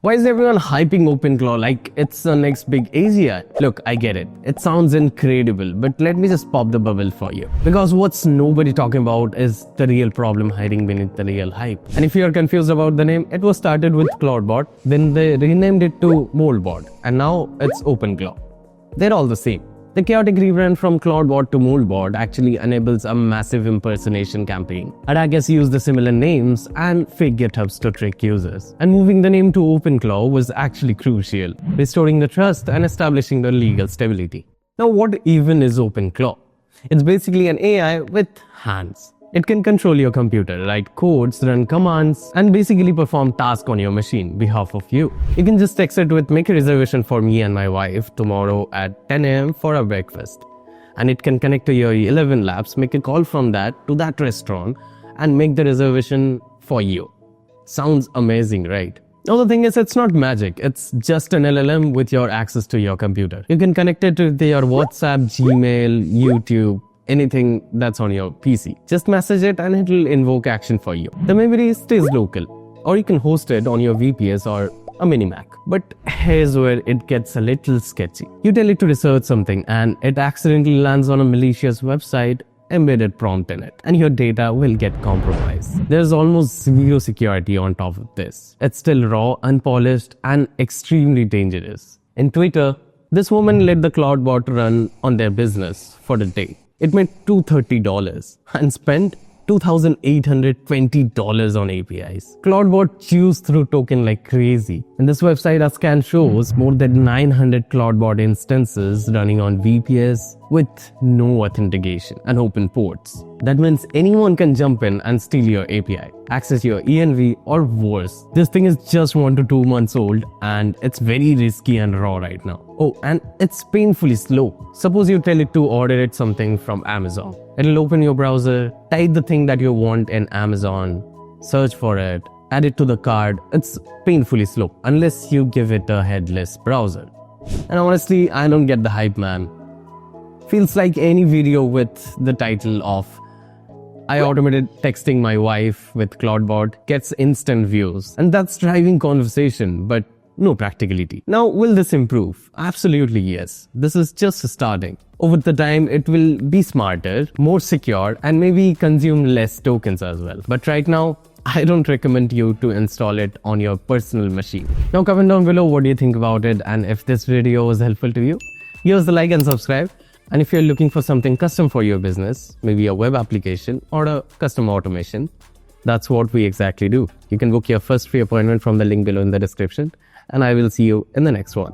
Why is everyone hyping OpenClaw like it's the next big AGI? Look, I get it. It sounds incredible, but let me just pop the bubble for you. Because what's nobody talking about is the real problem hiding beneath the real hype. And if you're confused about the name, it was started with Clawdbot, then they renamed it to Moltbot, and now it's OpenClaw. They're all the same. The chaotic rebrand from Clawdbot to Moltbot actually enables a massive impersonation campaign. Attackers use the similar names and fake GitHubs to trick users. And moving the name to OpenClaw was actually crucial, restoring the trust and establishing the legal stability. Now, what even is OpenClaw? It's basically an AI with hands. It can control your computer, write codes, run commands, and basically perform tasks on your machine behalf of you. You can just text it with "make a reservation for me and my wife tomorrow at 10 a.m. for our breakfast." And it can connect to your 11 labs, make a call from that to that restaurant, and make the reservation for you. Sounds amazing, right? Now the thing is, it's not magic. It's just an LLM with your access to your computer. You can connect it to your WhatsApp, Gmail, YouTube, anything that's on your PC. Just message it and it will invoke action for you. The memory stays local, or you can host it on your VPS or a mini Mac. But here's where it gets a little sketchy. You tell it to research something and it accidentally lands on a malicious website, embedded prompt in it, and your data will get compromised. There's almost zero security on top of this. It's still raw, unpolished, and extremely dangerous. In Twitter, this woman let the Clawdbot run on their business for the day. It made $230 and spent $2,820 on APIs. Clawdbot chews through token like crazy. And this website, as scan shows, more than 900 Clawdbot instances running on VPS with no authentication and open ports. That means anyone can jump in and steal your API, access your ENV, or worse. This thing is just 1 to 2 months old and it's very risky and raw right now. Oh, and it's painfully slow. Suppose you tell it to order it something from Amazon. It'll open your browser, type the thing that you want in Amazon, search for it, add it to the cart. It's painfully slow unless you give it a headless browser. And honestly, I don't get the hype, man. Feels like any video with the title of "I automated texting my wife with Clawdbot" gets instant views. And that's driving conversation, but no practicality. Now, will this improve? Absolutely yes. This is just starting. Over the time, it will be smarter, more secure, and maybe consume less tokens as well. But right now, I don't recommend you to install it on your personal machine. Now comment down below what do you think about it, and if this video was helpful to you, give us the like and subscribe. And if you're looking for something custom for your business, maybe a web application or a custom automation, that's what we exactly do. You can book your first free appointment from the link below in the description, and I will see you in the next one.